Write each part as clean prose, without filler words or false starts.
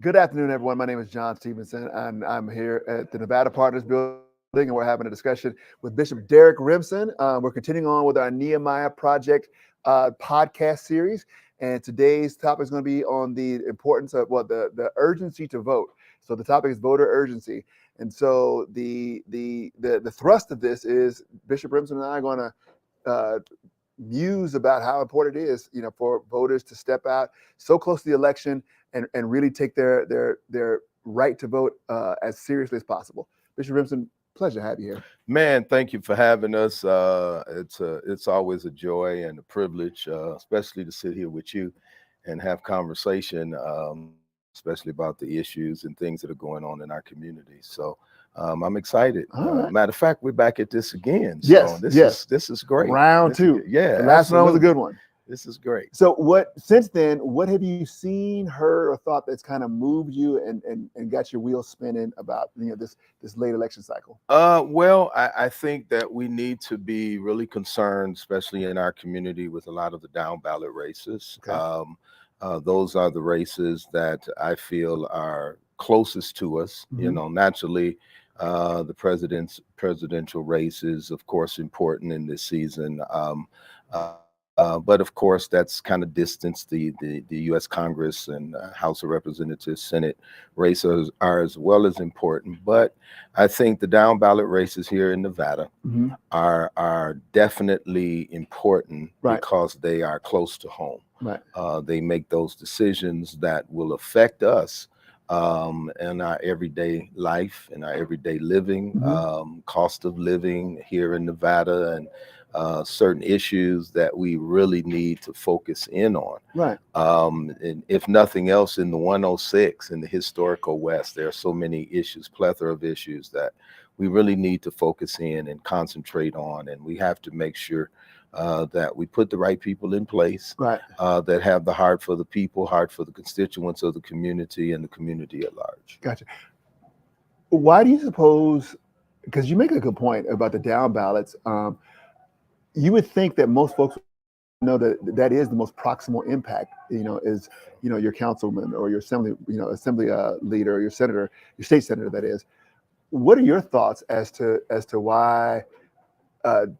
Good afternoon, everyone. My name is Jon Stevenson, and I'm here at the Nevada Partners Building, and we're having a discussion with Bishop Derek Rimson. We're continuing on with our Nehemiah Project podcast series, and today's topic is going to be on the importance of the urgency to vote. So the topic is voter urgency, and so the thrust of this is Bishop Rimson and I are going to muse about how important it is, for voters to step out so close to the election and really take their right to vote as seriously as possible. Bishop Rimson, pleasure to have you here. Man, thank you for having us. It's always a joy and a privilege, especially to sit here with you and have conversation, especially about the issues and things that are going on in our community. So I'm excited. Right. Matter of fact, we're back at this again. So yes, this is great. Round two. Yeah, the last one was a good one. This is great. So since then, what have you seen, heard, or thought that's kind of moved you and got your wheels spinning about this late election cycle? Well, I think that we need to be really concerned, especially in our community, with a lot of the down-ballot races. Okay. Those are the races that I feel are closest to us. Mm-hmm. Naturally, the presidential race is, of course, important in this season. But of course, that's kind of distanced. The U.S. Congress and House of Representatives, Senate races are as well as important. But I think the down ballot races here in Nevada Mm-hmm. are definitely important, Right. because they are close to home. Right. They make those decisions that will affect us in our everyday life, in our everyday living, Mm-hmm. cost of living here in Nevada, and certain issues that we really need to focus in on. Right. And if nothing else, in the 106, in the historical West, there are so many issues, plethora of issues that we really need to focus in and concentrate on. And we have to make sure that we put the right people in place, Right. that have the heart for the people, heart for the constituents of the community and the community at large. Gotcha. Why do you suppose, because you make a good point about the down ballots, you would think that most folks know that is the most proximal impact, is, your councilman or your assembly leader, or your senator, your state senator, that is. What are your thoughts as to why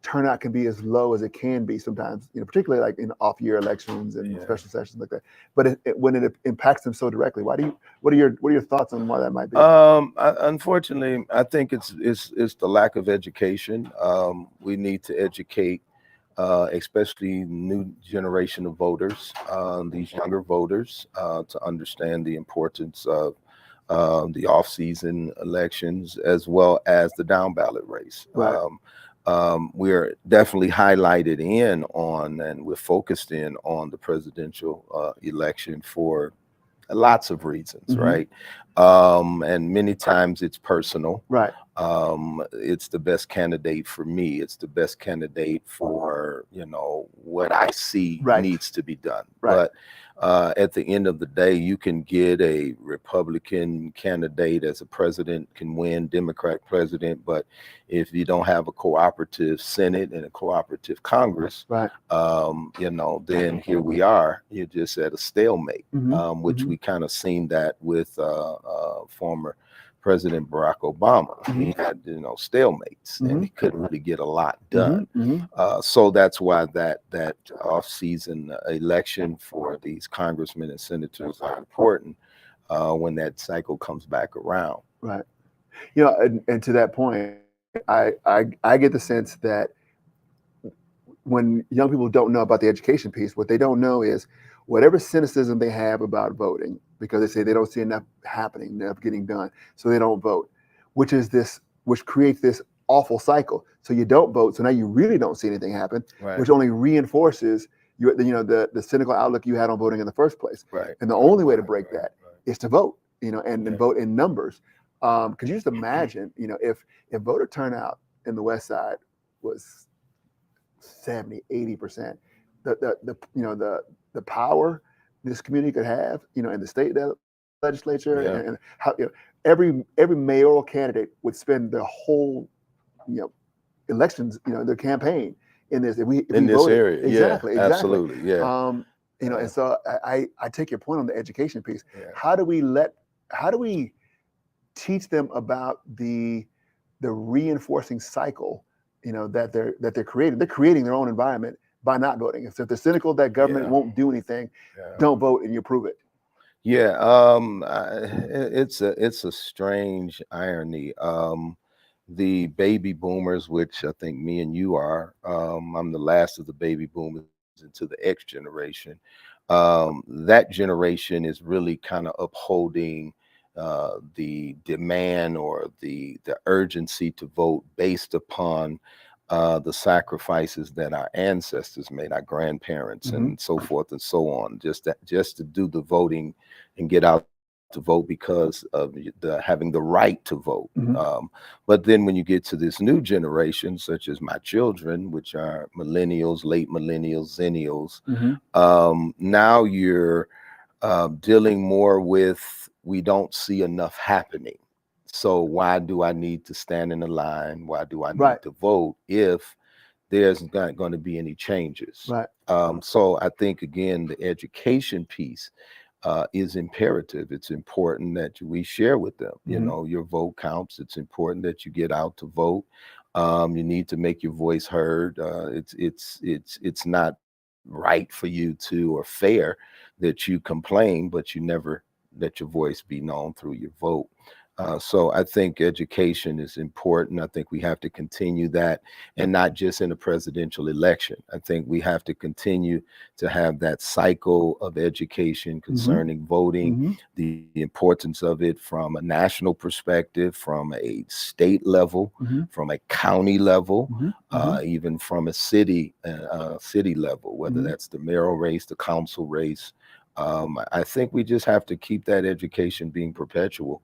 turnout can be as low as it can be sometimes, particularly like in off-year elections and special sessions like that, but when it impacts them so directly? What are your thoughts on why that might be? Unfortunately, I think it's the lack of education. We need to educate, especially new generation of voters, these younger voters, to understand the importance of the off-season elections as well as the down-ballot race. Right. We're definitely highlighted in on, and we're focused in on the presidential election for lots of reasons, Mm-hmm. right? And many times it's personal. Right. It's the best candidate for me. It's the best candidate for, what I see Right. needs to be done. Right. But at the end of the day, you can get a Republican candidate as a president, can win, Democrat president, but if you don't have a cooperative Senate and a cooperative Congress, Right. Then here we are. You're just at a stalemate, Mm-hmm. which Mm-hmm. we kind of seen that with former President Barack Obama. Mm-hmm. He had, stalemates, Mm-hmm. and he couldn't really get a lot done. Mm-hmm. So that's why that off-season election for these congressmen and senators are important when that cycle comes back around. Right. And to that point, I get the sense that when young people don't know about the education piece, what they don't know is whatever cynicism they have about voting, because they say they don't see enough happening, enough getting done, so they don't vote, which creates this awful cycle. So you don't vote, so now you really don't see anything happen, Right. which only reinforces the cynical outlook you had on voting in the first place. Right. And the only way to break that is to vote, and vote in numbers. Because you just imagine, if voter turnout in the West Side was 70, 80%, the power this community could have, in the state legislature, and how every mayoral candidate would spend their whole elections, their campaign in this. If we in this voted. area, exactly, absolutely, yeah. And so I take your point on the education piece. Yeah. How do we let how do we teach them about the reinforcing cycle, that they're creating? They're creating their own environment by not voting. If they're cynical that government won't do anything, don't vote and you prove it. Yeah, it's a strange irony. The baby boomers, which I think me and you are, I'm the last of the baby boomers into the X generation. That generation is really kind of upholding the demand or the urgency to vote based upon the sacrifices that our ancestors made, our grandparents, and so forth and so on, just to do the voting and get out to vote because of having the right to vote. But then when you get to this new generation, such as my children, which are millennials, late millennials, zennials, now you're dealing more with, we don't see enough happening. So why do I need to stand in the line? Why do I need to vote if there's not going to be any changes? So I think, again, the education piece is imperative. It's important that we share with them, your vote counts. It's important that you get out to vote. You need to make your voice heard. It's not right for you to, or fair that you complain, but you never let your voice be known through your vote. So I think education is important. I think we have to continue that, and not just in a presidential election. I think we have to continue to have that cycle of education concerning voting, the importance of it from a national perspective, from a state level, from a county level, even from a city level, whether that's the mayoral race, the council race. I think we just have to keep that education being perpetual,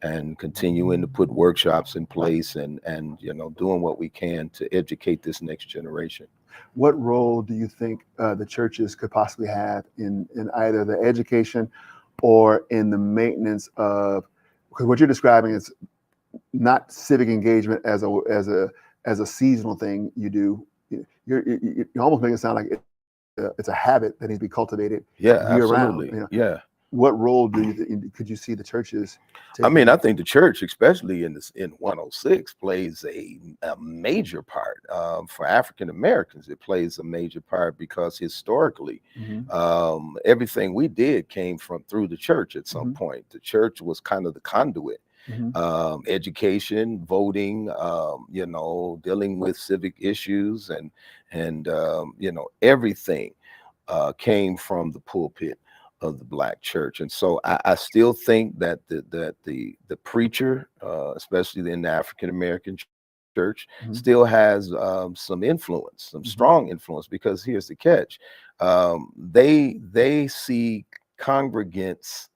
and continuing to put workshops in place, and doing what we can to educate this next generation. What role do you think the churches could possibly have in either the education or in the maintenance of, because what you're describing is not civic engagement as a seasonal thing you do. You're almost making it sound like it's a habit that needs to be cultivated year round. What role could you see the churches taking? I mean, I think the church, especially in 106, plays a major part. For African Americans, it plays a major part because historically, everything we did came through the church at some point. The church was kind of the conduit. Education, voting, dealing with civic issues, and everything came from the pulpit of the Black church. And so I still think that the preacher, especially in the African American church, still has some influence, some strong influence, because here's the catch: they see congregants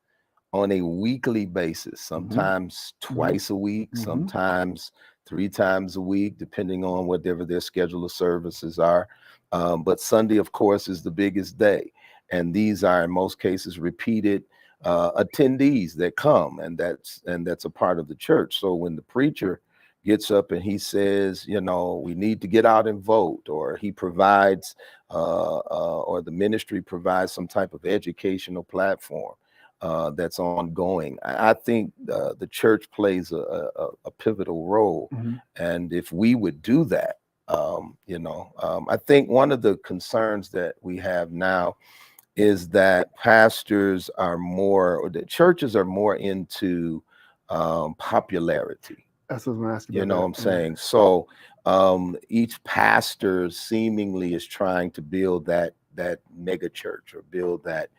on a weekly basis, sometimes twice a week, sometimes 3 times a week, depending on whatever their schedule of services are. But Sunday, of course, is the biggest day. And these are, in most cases, repeated attendees that come, and that's a part of the church. So when the preacher gets up and he says, we need to get out and vote, or he provides, or the ministry provides some type of educational platform that's ongoing, I think the church plays a pivotal role. And if we would do that, I think one of the concerns that we have now is that pastors are more, or the churches are more into popularity. That's what I'm asking. You know what I'm saying? So each pastor seemingly is trying to build that mega church, or build that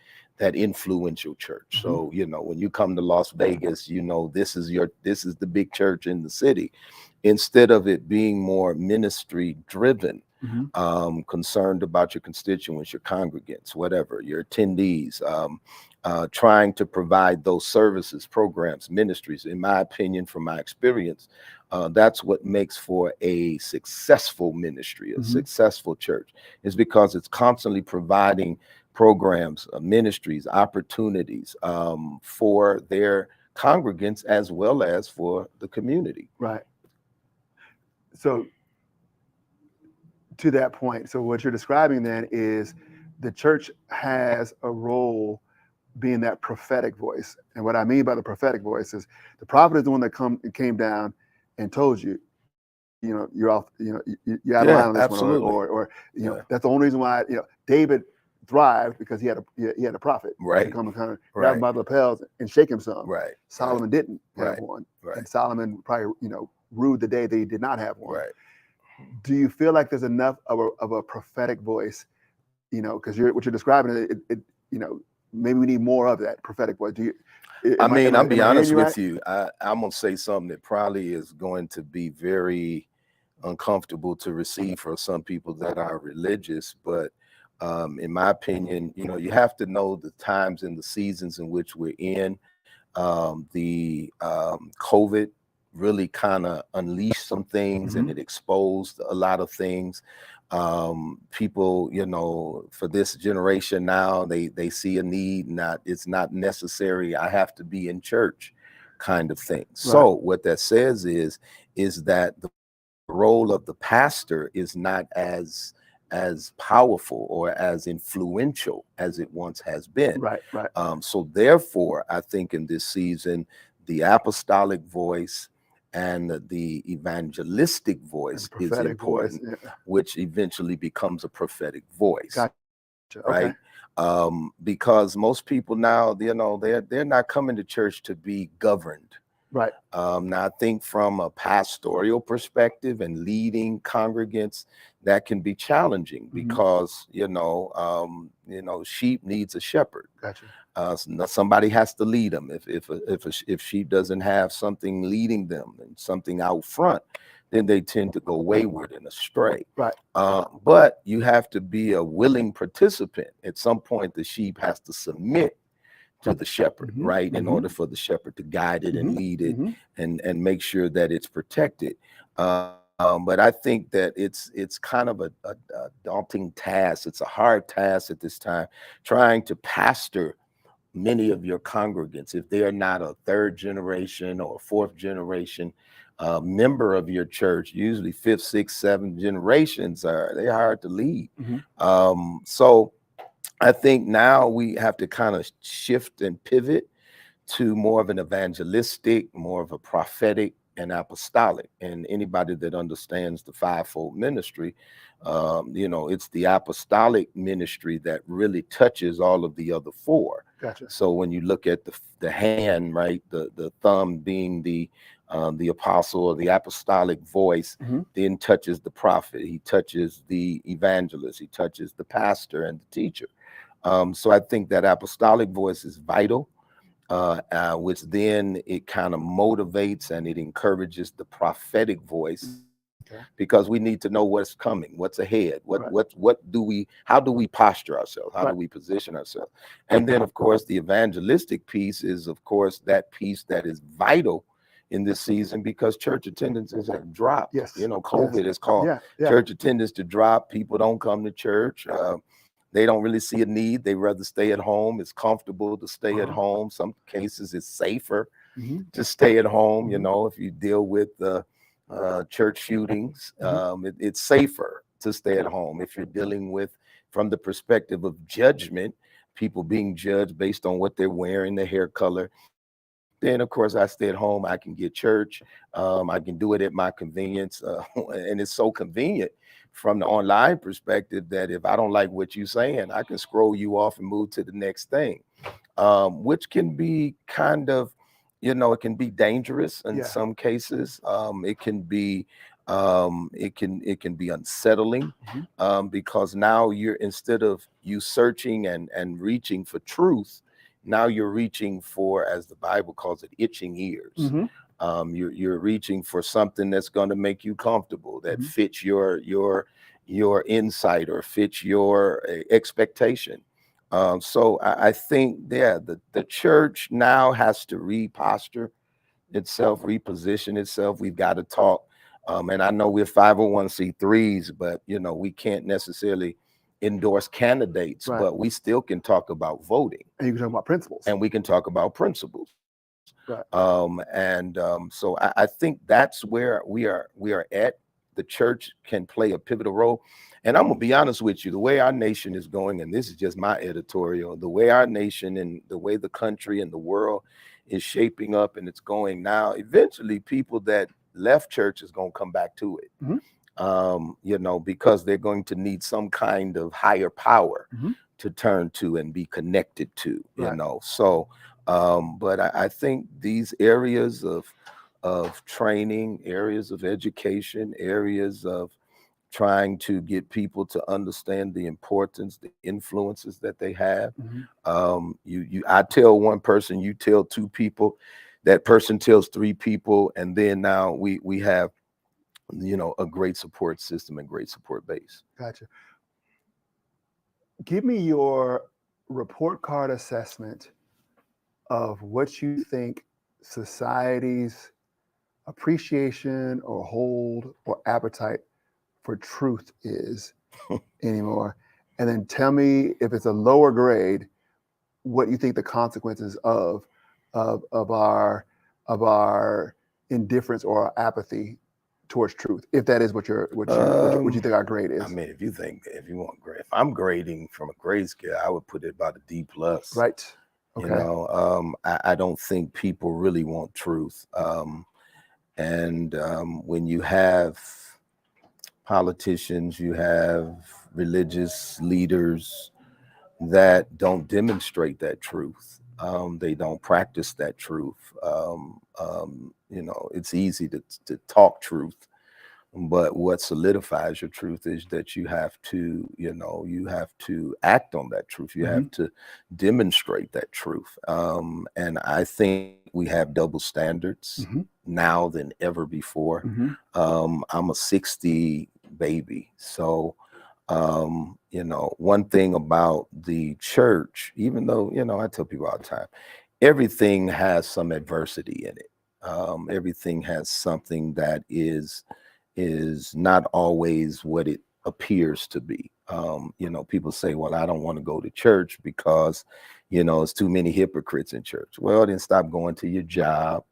influential church. So when you come to Las Vegas, this is the big church in the city, instead of it being more ministry driven. Concerned about your constituents, your congregants, whatever, your attendees, trying to provide those services, programs, ministries. In my opinion, from my experience, that's what makes for a successful ministry, a successful church, is because it's constantly providing programs, ministries, opportunities for their congregants as well as for the community. Right. So to that point, so what you're describing then is the church has a role being that prophetic voice. And what I mean by the prophetic voice is the prophet is the one that came down and told you, you're off, you're out of line Yeah, on this one, absolutely. or Yeah. that's the only reason why David thrived, because he had a prophet to Right. come and kind of grab Right. him by the lapels and shake him some. Right. Solomon didn't have Right. one, Right. and Solomon probably ruled the day that he did not have one. Right. Do you feel like there's enough of a prophetic voice? Because what you're describing, maybe we need more of that prophetic voice. Do you? I mean, I'll be honest with right? you. I'm gonna say something that probably is going to be very uncomfortable to receive for some people that are religious, but in my opinion, you have to know the times and the seasons in which we're in. The COVID really kind of unleashed some things, and it exposed a lot of things. People, for this generation now, they see a need, it's not necessary, I have to be in church kind of thing. So what that says is that the role of the pastor is not as powerful or as influential as it once has been. Right. So therefore, I think in this season, the apostolic voice and the evangelistic voice is important, which eventually becomes a prophetic voice. Gotcha. Right. Okay. Because most people now, they're not coming to church to be governed. Right. Now, I think from a pastoral perspective and leading congregants, that can be challenging because sheep needs a shepherd. Gotcha. Somebody has to lead them. If sheep doesn't have something leading them and something out front, then they tend to go wayward and astray. Right. But you have to be a willing participant. At some point, the sheep has to submit to the shepherd, right? In order for the shepherd to guide it and lead it and make sure that it's protected. But I think that it's kind of a daunting task. It's a hard task at this time, trying to pastor many of your congregants if they are not a third generation or fourth generation member of your church. Usually fifth, sixth, seventh generations they're hard to lead. So I think now we have to kind of shift and pivot to more of an evangelistic, more of a prophetic and apostolic. And anybody that understands the fivefold ministry, it's the apostolic ministry that really touches all of the other four. Gotcha. So when you look at the hand, right, the thumb being the apostle or the apostolic voice, then touches the prophet, he touches the evangelist, he touches the pastor and the teacher. So I think that apostolic voice is vital, which then it kind of motivates and it encourages the prophetic voice, because we need to know what's coming, what's ahead, how do we posture ourselves, how do we position ourselves. And then of course the evangelistic piece is of course that piece that is vital in this season, because church attendances have dropped. COVID has caused church attendance to drop. People don't come to church. They don't really see a need. They rather stay at home. It's comfortable to stay at home. Some cases it's safer to stay at home. If you deal with church shootings, it's safer to stay at home. If you're dealing with from the perspective of judgment, people being judged based on what they're wearing, their hair color, then of course I stay at home. I can get church. I can do it at my convenience. And it's so convenient from the online perspective that if I don't like what you're saying, I can scroll you off and move to the next thing, which can be kind of, it can be dangerous in some cases. It can be unsettling, because now instead of you searching and reaching for truth, now you're reaching for, as the Bible calls it, itching ears. You're reaching for something that's going to make you comfortable, that fits your insight or fits your expectation. So I think the church now has to reposture itself, reposition itself. We've got to talk. And I know we're 501c3s, but we can't necessarily endorse candidates, but we still can talk about voting. And you can talk about principles. And we can talk about principles. Right. So I think that's where we are at the church can play a pivotal role. And I'm gonna be honest with you, the way our nation is going, and this is just my editorial, the way our nation and the way the country and the world is shaping up and it's going now, eventually people that left church is gonna come back to it. Because they're going to need some kind of higher power to turn to and be connected to, So, but I think these areas of training, areas of education, areas of trying to get people to understand the importance, the influences that they have. I tell one person, you tell two people, that person tells three people, and then now we have a great support system and great support base. Gotcha. Give me your report card assessment of what you think society's appreciation or hold or appetite for truth is anymore. And then tell me, if it's a lower grade, what you think the consequences of our indifference or our apathy towards truth, if that is what you think our grade is. I mean, if you want grade, if I'm grading from a grade scale, I would put it about a D+. Right. Okay. I don't think people really want truth. When you have politicians, you have religious leaders that don't demonstrate that truth. They don't practice that truth. It's easy to talk truth, but what solidifies your truth is that you have to act on that truth. You have to demonstrate that truth. And I think we have double standards now than ever before. I'm a 60 baby. So, one thing about the church, even though, I tell people all the time, everything has some adversity in it. Everything has something that is not always what it appears to be. People say, well, I don't want to go to church because, it's too many hypocrites in church. Well, then stop going to your job,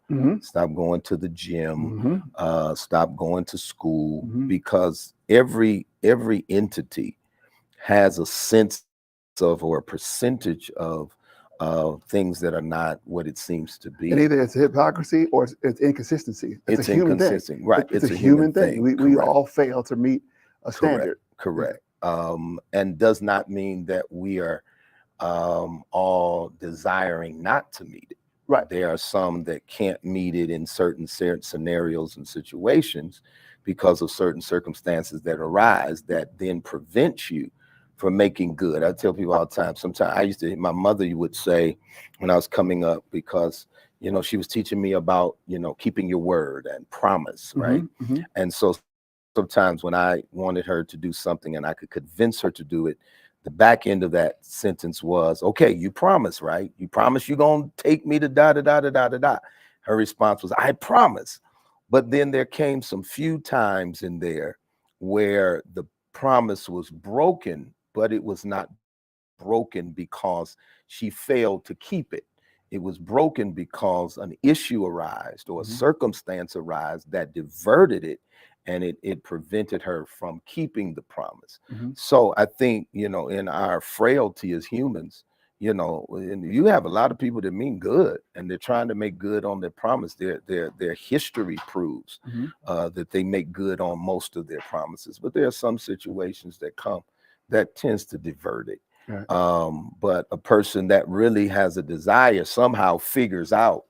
stop going to the gym, stop going to school, because every entity has a sense of, or a percentage of things that are not what it seems to be. And either it's hypocrisy or it's inconsistency. It's a human thing. Right. It's a human thing. We all fail to meet a standard. Correct. And does not mean that we are all desiring not to meet it. Right. There are some that can't meet it in certain scenarios and situations because of certain circumstances that arise that then prevent you from making good. I tell people all the time, sometimes my mother would say when I was coming up, because, she was teaching me about, keeping your word and promise, right? And so sometimes when I wanted her to do something and I could convince her to do it, the back end of that sentence was, okay, you promise, right? You promise you're going to take me to da, da, da, da, da, da, da. Her response was, I promise. But then there came some few times in there where the promise was broken, but it was not broken because she failed to keep it. It was broken because an issue arose or a circumstance arose that diverted it, and it prevented her from keeping the promise. So I think, in our frailty as humans, and you have a lot of people that mean good and they're trying to make good on their promise. Their history proves that they make good on most of their promises, but there are some situations that come that tends to divert it. Right. But a person that really has a desire somehow figures out,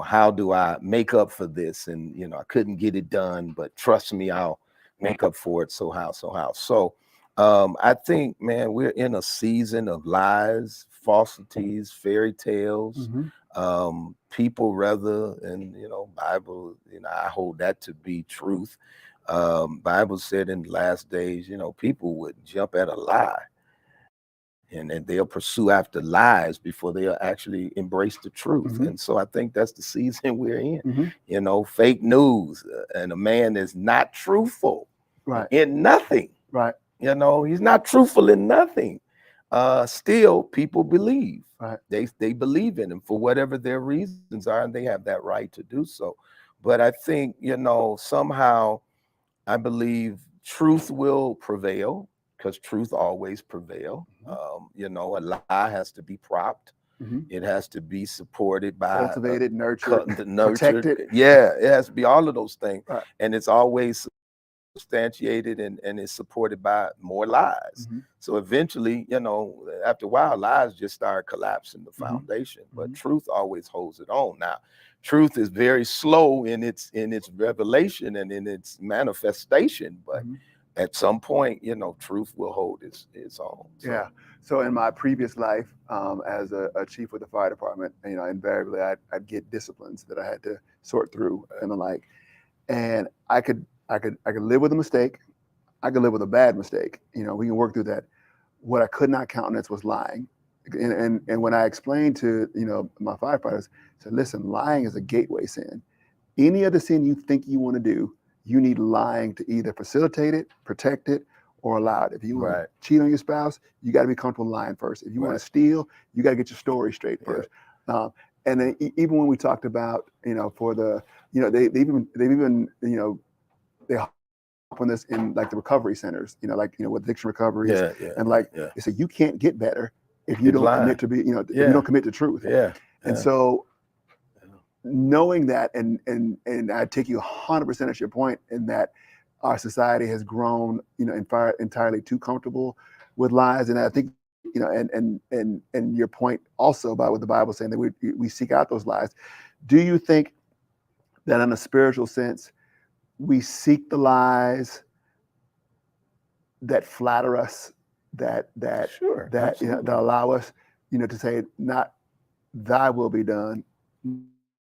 how do I make up for this? And, I couldn't get it done, but trust me, I'll make up for it. So how? So I think, man, we're in a season of lies, falsities, fairy tales. People rather, and, Bible, I hold that to be truth. Bible said in the last days, people would jump at a lie. And they'll pursue after lies before they'll actually embrace the truth. And so I think that's the season we're in. Fake news, and a man is not truthful in nothing. Right. He's not truthful in nothing. Still, people believe. Right. They believe in him for whatever their reasons are, and they have that right to do so. But I think, somehow I believe truth will prevail because truth always prevail. You know, a lie has to be propped. It has to be supported by cultivated, nurtured, nurtured. protected. Yeah, it has to be all of those things. Right. And it's always substantiated and is supported by more lies. So eventually, you know, after a while, lies just start collapsing the foundation. But truth always holds it on. Now, truth is very slow in its revelation and in its manifestation, but at some point, you know, truth will hold its own. So. Yeah. So in my previous life, as a chief with the fire department, you know, invariably I'd get disciplines that I had to sort through and the like, and I could live with a mistake. I could live with a bad mistake. You know, we can work through that. What I could not countenance was lying. And when I explained to, you know, my firefighters, I said, listen, lying is a gateway sin. Any other sin you think you want to do, you need lying to either facilitate it, protect it, or allow it. If you want to cheat on your spouse, you got to be comfortable lying first. If you want to steal, you got to get your story straight first. And then even when we talked about, you know, for the, you know, they've even, you know, they on this in like the recovery centers, you know, like, you know, with addiction recoveries, and like they say you can't get better if you don't commit to be, you know, if you don't commit to truth. And so knowing that, and I take you 100% at your point in that our society has grown, you know, entirely too comfortable with lies. And I think, you know, and your point also about what the Bible is saying that we seek out those lies. Do you think that in a spiritual sense, we seek the lies that flatter us, that you know, that allow us, you know, to say, not thy will be done,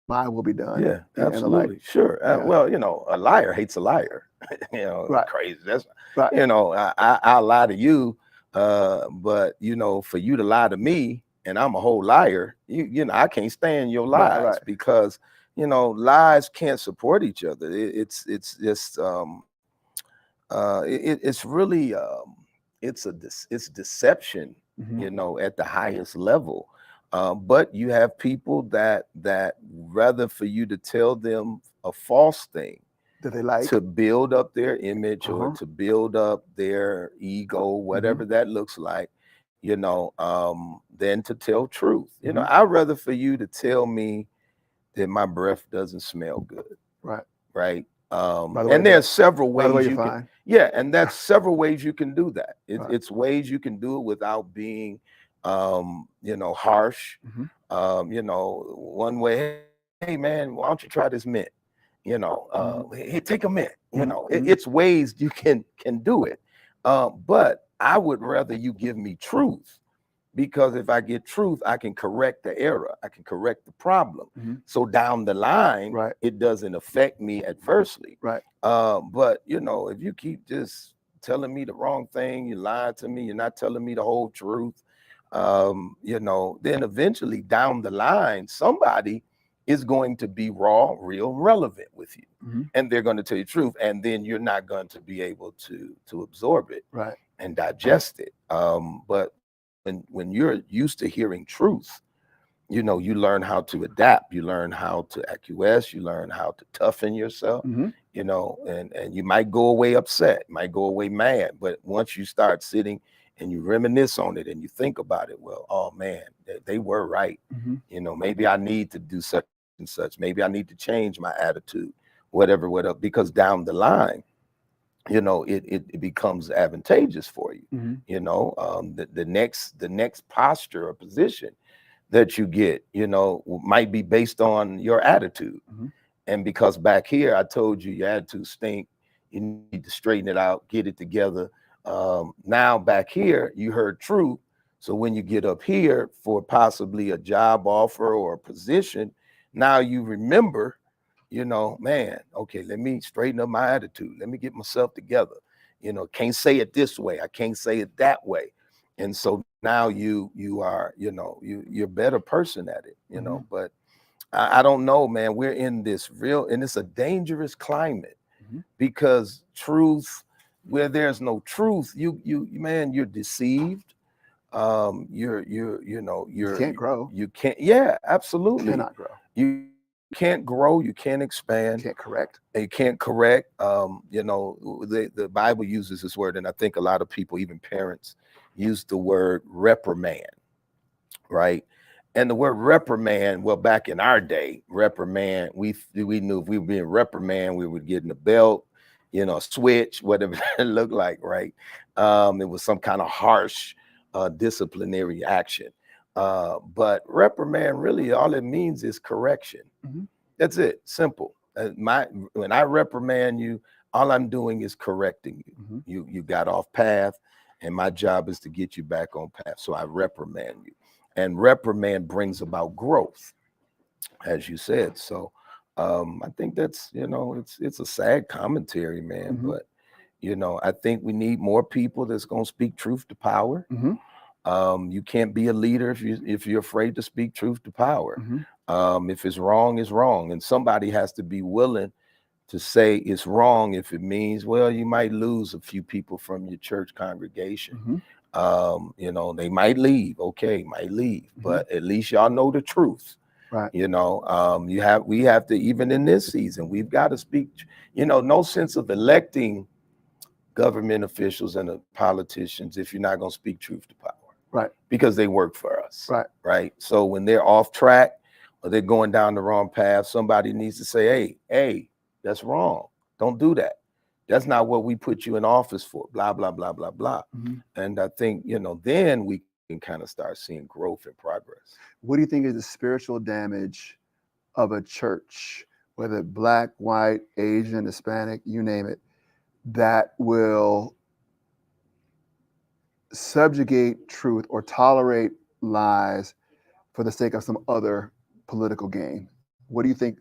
my will be done. Yeah, absolutely. Sure. Well, you know, a liar hates a liar. You know, crazy. That's you know, I'll lie to you, but you know, for you to lie to me, and I'm a whole liar, you know, I can't stand your lies because you know, lies can't support each other. It's just it's really it's deception, you know, at the highest level. But you have people that rather for you to tell them a false thing that they like to build up their image or to build up their ego, whatever that looks like, you know, than to tell truth. You know, I'd rather for you to tell me that my breath doesn't smell good. Right. And there's several ways you can, and that's several ways you can do that. It's ways you can do it without being, you know, harsh. You know, one way, hey man, why don't you try this mint? You know, hey, take a mint. You know, it's ways you can do it. But I would rather you give me truth. Because if I get truth, I can correct the error. I can correct the problem. So down the line, it doesn't affect me adversely. But, you know, if you keep just telling me the wrong thing, you lying to me, you're not telling me the whole truth, you know, then eventually down the line, somebody is going to be raw, real relevant with you. And they're going to tell you the truth. And then you're not going to be able to absorb it and digest it. But when you're used to hearing truth, you know, you learn how to adapt, you learn how to acquiesce, you learn how to toughen yourself, you know, and you might go away upset, might go away mad, but once you start sitting and you reminisce on it and you think about it, well, oh man, they were right. You know, maybe I need to do such and such, maybe I need to change my attitude, whatever, because down the line, you know, it becomes advantageous for you. You know, the next posture or position that you get, you know, might be based on your attitude. And because back here, I told you your attitude stink, you need to straighten it out, get it together. Now back here, you heard truth. So when you get up here for possibly a job offer or a position, now you remember, you know, man, okay, let me straighten up my attitude. Let me get myself together. You know, can't say it this way. I can't say it that way. And so now you are, you know, you're a better person at it, you know, but I don't know, man, we're in this and it's a dangerous climate because truth, where there's no truth, man, you're deceived. You know, you can't grow. You can't. Yeah, absolutely. You cannot grow. You can't grow, you can't expand, Can't correct. and you can't correct. The Bible uses this word, and I think a lot of people, even parents, use the word reprimand, right? And the word reprimand, well, back in our day, reprimand, we knew if we were being reprimand, we would get in the belt, a switch, whatever it looked like, right? It was some kind of harsh disciplinary action. But reprimand, really, all it means is correction. Mm-hmm. That's it, simple. When I reprimand you, all I'm doing is correcting you. Mm-hmm. You got off path, and my job is to get you back on path. So I reprimand you. And reprimand brings about growth, as you said. So I think that's, it's a sad commentary, man. Mm-hmm. But, I think we need more people that's going to speak truth to power. Mm-hmm. You can't be a leader if you're afraid to speak truth to power. Mm-hmm. If it's wrong, it's wrong. And somebody has to be willing to say it's wrong if it means, well, you might lose a few people from your church congregation. Mm-hmm. They might leave. Okay, might leave, Mm-hmm. but at least y'all know the truth. Right. We have to, even in this season, we've got to speak, no sense of electing government officials and politicians if you're not going to speak truth to power. Right. Because they work for us. Right. Right. So when they're off track or they're going down the wrong path, somebody needs to say, hey, that's wrong. Don't do that. That's not what we put you in office for, blah, blah, blah, blah, blah. Mm-hmm. And I think, then we can kind of start seeing growth and progress. What do you think is the spiritual damage of a church, whether Black, white, Asian, Hispanic, you name it, that will subjugate truth or tolerate lies for the sake of some other political gain? What do you think?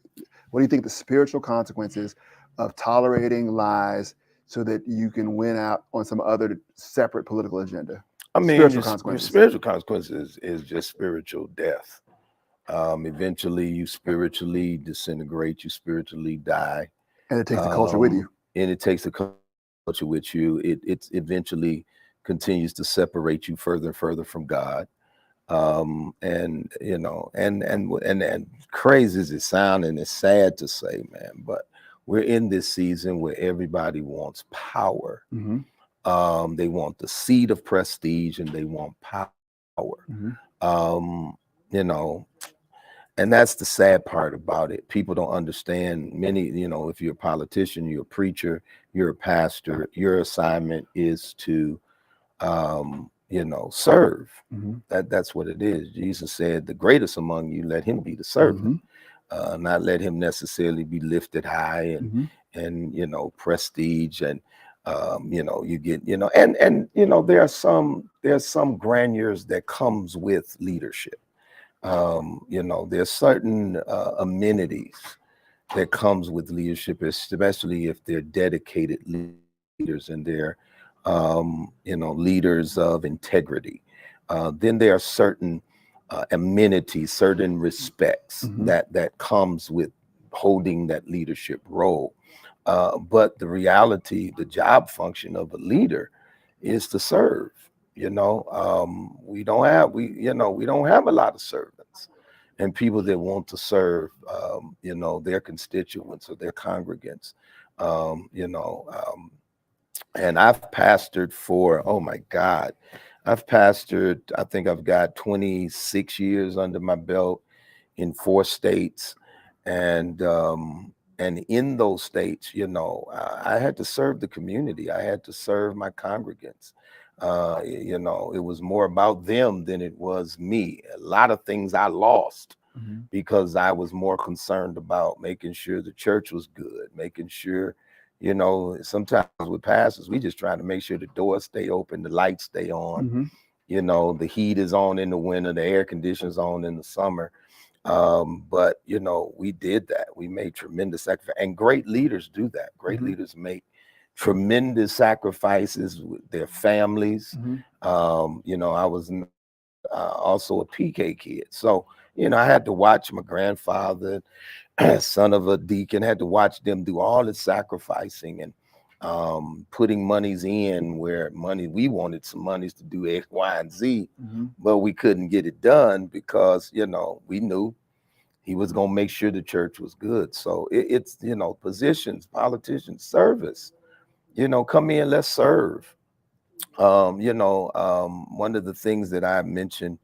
What do you think the spiritual consequences of tolerating lies so that you can win out on some other separate political agenda? I mean, spiritual your consequences. spiritual consequences is just spiritual death. Eventually, you spiritually disintegrate, you spiritually die. And it takes the culture with you. And it takes the culture with you. It eventually continues to separate you further and further from God. And crazy as it sounds, and it's sad to say, man, but we're in this season where everybody wants power. Mm-hmm. They want the seat of prestige and they want power. Mm-hmm. And that's the sad part about it. People don't understand. Many, if you're a politician, you're a preacher, you're a pastor, your assignment is to serve. Mm-hmm. That's what it is. Jesus said, the greatest among you, let him be the servant, not let him necessarily be lifted high and prestige and you get, there's some grandeurs that comes with leadership. There's certain amenities that comes with leadership, especially if they're dedicated leaders and they're leaders of integrity. Then there are certain amenities, certain respects that comes with holding that leadership role. But the reality, the job function of a leader is to serve. We don't have a lot of servants and people that want to serve, their constituents or their congregants, and I've pastored for, oh my God, I think I've got 26 years under my belt in 4 states. And in those states, I had to serve the community. I had to serve my congregants. It was more about them than it was me. A lot of things I lost because I was more concerned about making sure the church was good, making sure, sometimes with pastors, we just trying to make sure the doors stay open, the lights stay on, the heat is on in the winter, the air conditioners on in the summer. But we did that. We made tremendous sacrifice, and great leaders do that. Great leaders make tremendous sacrifices with their families. I was also a PK kid, so I had to watch my grandfather, son of a deacon, had to watch them do all the sacrificing and putting monies in where we wanted some monies to do X, Y, and Z, but we couldn't get it done because we knew He was going to make sure the church was good. So it's, positions, politicians, service, come in, let's serve. One of the things that I mentioned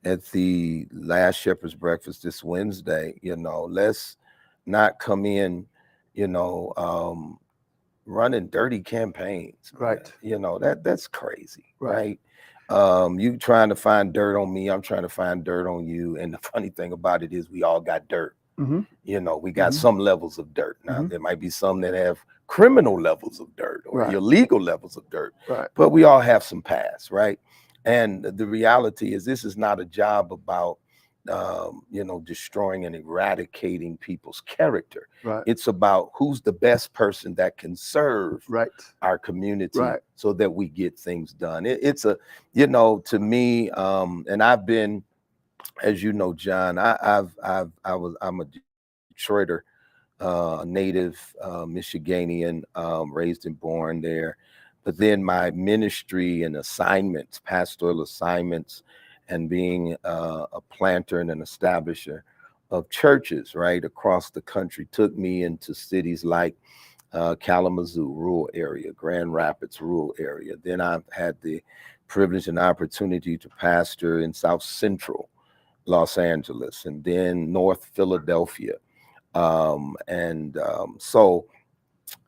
at the last Shepherd's Breakfast this Wednesday, let's not come in, you know, um, running dirty campaigns. Right. That's crazy, Right. right? You trying to find dirt on me, I'm trying to find dirt on you. And the funny thing about it is we all got dirt. Mm-hmm. We got some levels of dirt. Now, Mm-hmm. there might be some that have criminal levels of dirt or Right. illegal levels of dirt, Right. but we all have some past, right? And the reality is this is not a job about, destroying and eradicating people's character. Right. It's about who's the best person that can serve Right. our community Right. so that we get things done. To me, and I've been, as you know, John, I'm a Detroiter, native Michiganian, raised and born there. But then my ministry and assignments, pastoral assignments, and being a planter and an establisher of churches right across the country took me into cities like Kalamazoo, rural area, Grand Rapids, rural area. Then I've had the privilege and opportunity to pastor in South Central Los Angeles and then North Philadelphia. So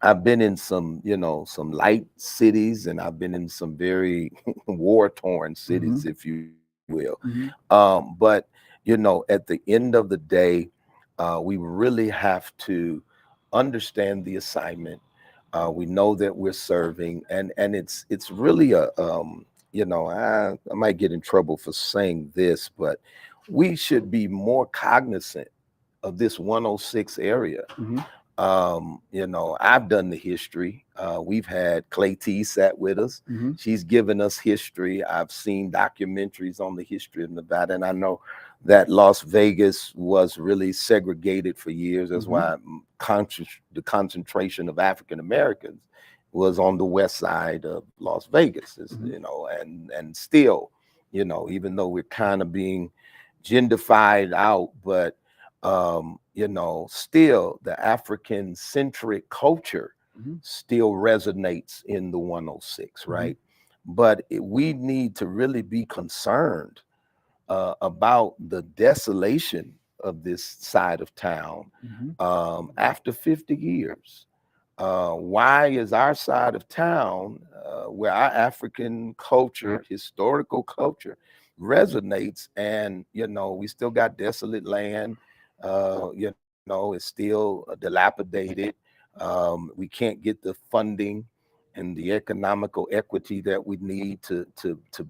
I've been in some light cities, and I've been in some very war-torn cities, if you will. Mm-hmm. But at the end of the day, we really have to understand the assignment. We know that we're serving, and it's really I might get in trouble for saying this, but we should be more cognizant of this 106 area. Mm-hmm. I've done the history. We've had Clay T sat with us. Mm-hmm. She's given us history. I've seen documentaries on the history of Nevada, and I know that Las Vegas was really segregated for years. That's why the concentration of African Americans was on the west side of Las Vegas, and still, even though we're kind of being gendified out, but still the African centric culture still resonates in the 106, right? But we need to really be concerned about the desolation of this side of town after 50 years. Why is our side of town, where our African culture, historical culture, resonates, and we still got desolate land, it's still dilapidated. We can't get the funding and the economical equity that we need to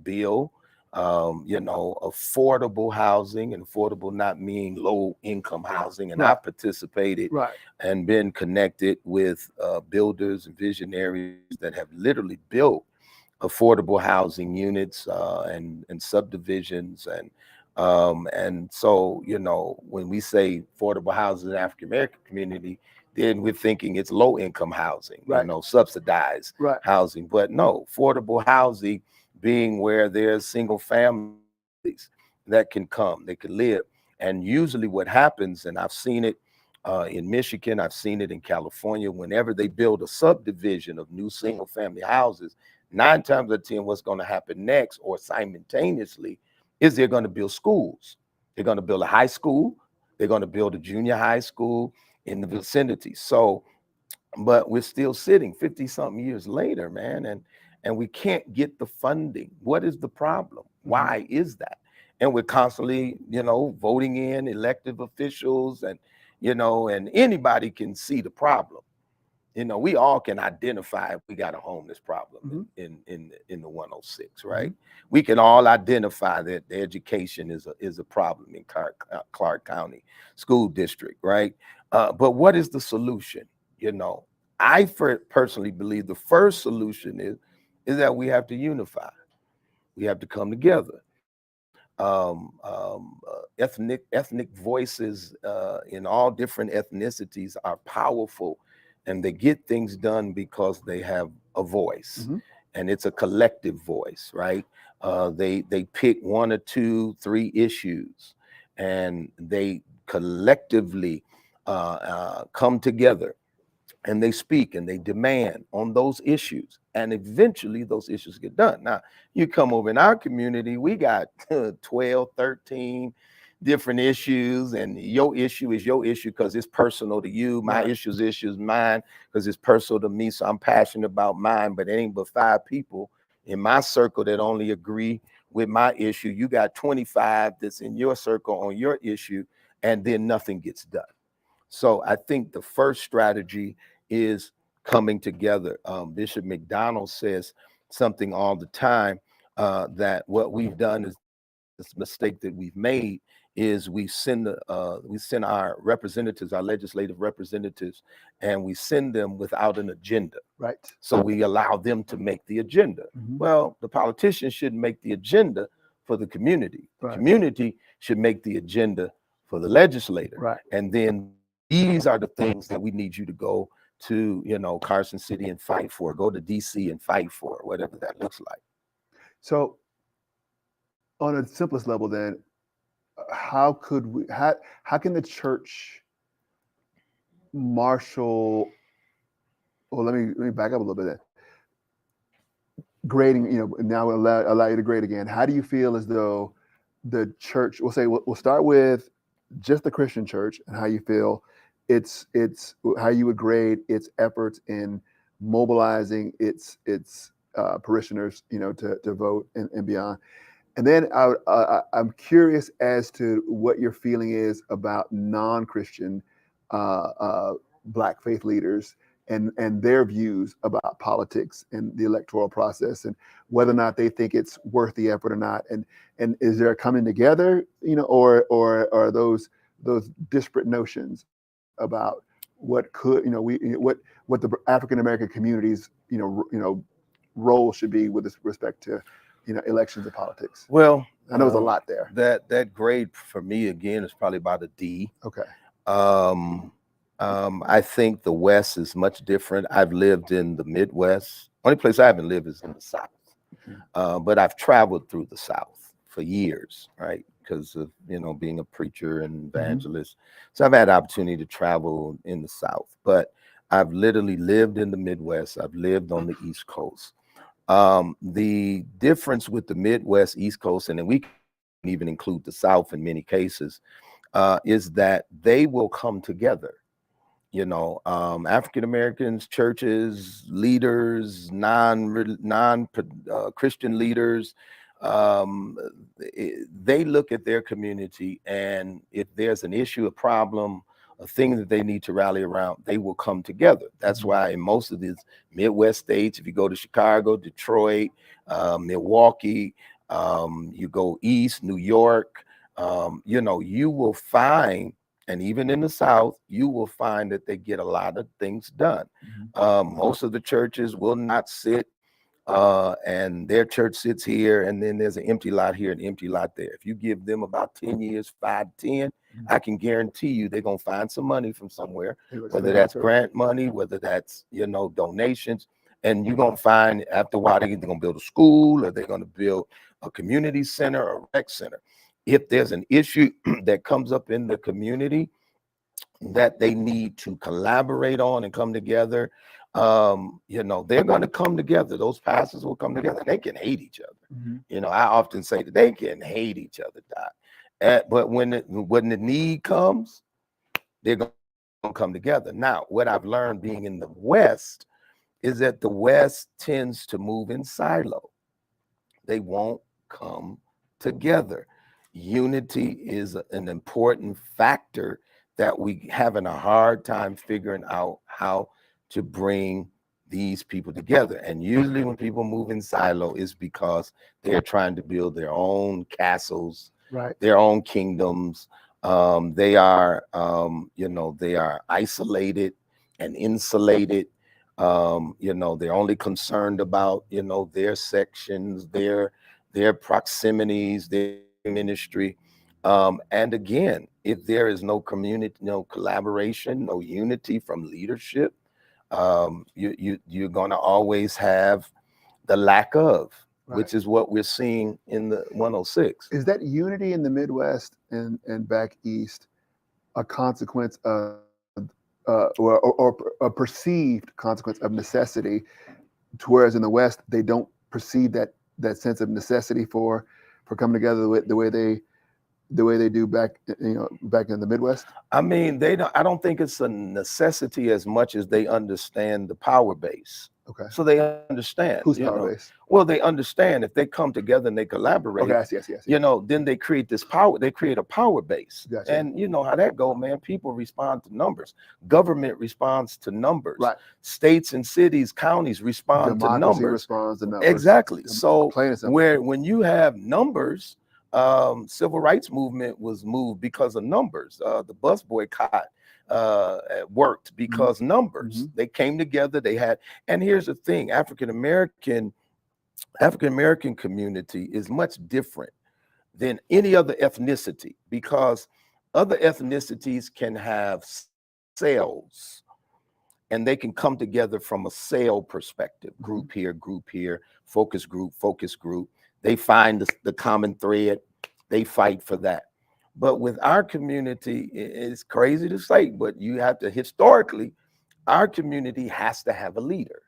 build affordable housing, and affordable not mean low income housing. And I've participated and been connected with builders and visionaries that have literally built affordable housing units and subdivisions. And so, when we say affordable housing in the African American community, then we're thinking it's low income housing, subsidized housing. But no, affordable housing being where there's single families that can come, they can live. And usually what happens, and I've seen it in Michigan, I've seen it in California, whenever they build a subdivision of new single family houses, 9 times out of 10, what's going to happen next or simultaneously is they're going to build schools. They're going to build a high school. They're going to build a junior high school in the vicinity. So, but we're still sitting 50 something years later, man. And we can't get the funding. What is the problem? Why is that? And we're constantly, voting in elected officials, and anybody can see the problem. We all can identify if we got a homeless problem in the 106, right? We can all identify that the education is a problem in Clark County School District, right? But what is the solution? I personally believe the first solution is that we have to unify. We have to come together. Ethnic voices in all different ethnicities are powerful, and they get things done because they have a voice, and it's a collective voice, right? They pick 1 or 2, 3 issues, and they collectively come together, and they speak and they demand on those issues, and eventually those issues get done. Now, you come over in our community, we got 12, 13 different issues, and your issue is your issue because it's personal to you. My issue is mine because it's personal to me, so I'm passionate about mine. But it ain't but 5 people in my circle that only agree with my issue. You got 25 that's in your circle on your issue, and then nothing gets done. So I think the first strategy is coming together. Bishop McDonald says something all the time, that what we've done is this mistake that we've made is we send our representatives, our legislative representatives, and we send them without an agenda. Right. So we allow them to make the agenda. Mhm. Well, the politicians shouldn't make the agenda for the community. The Right. community should make the agenda for the legislator. Right. And then these are the things that we need you to go to, Carson City and fight for, go to DC and fight for, whatever that looks like. So on a simplest level then, how can the church marshal, well, let me back up a little bit then. Grading, now we'll allow you to grade again. How do you feel as though the church, we'll start with just the Christian church and how you feel it's how you would grade its efforts in mobilizing its parishioners, to vote and beyond. And then I'm curious as to what your feeling is about non-Christian Black faith leaders and their views about politics and the electoral process, and whether or not they think it's worth the effort or not. And is there a coming together, or are those disparate notions about what could, what the African American community's, role should be with respect to, elections and politics? Well, I know there's a lot there. That grade for me again is probably about a D. Okay. I think the West is much different. I've lived in the Midwest. Only place I haven't lived is in the South. But I've traveled through the South for years, right? Because of, being a preacher and evangelist. So I've had opportunity to travel in the South, but I've literally lived in the Midwest. I've lived on the East Coast. The difference with the Midwest, East Coast, and then we can even include the South in many cases, is that they will come together. African Americans, churches, leaders, non-Christian leaders, they look at their community, and if there's an issue, a problem, a thing that they need to rally around, they will come together. That's why in most of these Midwest states, if you go to Chicago, Detroit, Milwaukee, you go east, New York, you will find, and even in the South, you will find that they get a lot of things done. Most of the churches will not sit, and their church sits here, and then there's an empty lot here, an empty lot there. If you give them about 10 years, 5 to 10, I can guarantee you they're going to find some money from somewhere, whether that's grant money, whether that's, donations. And you're going to find after a while, they're either going to build a school or they're going to build a community center or a rec center. If there's an issue that comes up in the community that they need to collaborate on and come together, they're going to come together. Those pastors will come together. They can hate each other. I often say that they can hate each other, Doc. But when the need comes, they're going to come together. Now, what I've learned being in the West is that the West tends to move in silo. They won't come together. Unity is an important factor that we having a hard time figuring out how to bring these people together. And usually when people move in silo is because they're trying to build their own castles, right, their own kingdoms. They are isolated and insulated. They're only concerned about, their sections, their proximities, their ministry. And again, if there is no community, no collaboration, no unity from leadership, you're going to always have the lack of, right, which is what we're seeing in the 106. Is that unity in the Midwest and back east a consequence of or a perceived consequence of necessity, whereas in the West they don't perceive that sense of necessity for coming together the way they do back in the Midwest? I mean, I don't think it's a necessity as much as they understand the power base. Okay. So they understand. Who's power base? Well, they understand if they come together and they collaborate. Okay, I see. Then they create this power. They create a power base. Gotcha. And you know how that go, man. People respond to numbers. Government responds to numbers. Right. States and cities, counties respond to numbers. Responds to numbers. Exactly. So when you have numbers, civil rights movement was moved because of numbers. The bus boycott worked because numbers. They came together. They had, and here's the thing: African American community is much different than any other ethnicity, because other ethnicities can have cells and they can come together from a cell perspective. Group here, focus group. They find the common thread. They fight for that. But with our community, it's crazy to say, but you have to, historically, our community has to have a leader.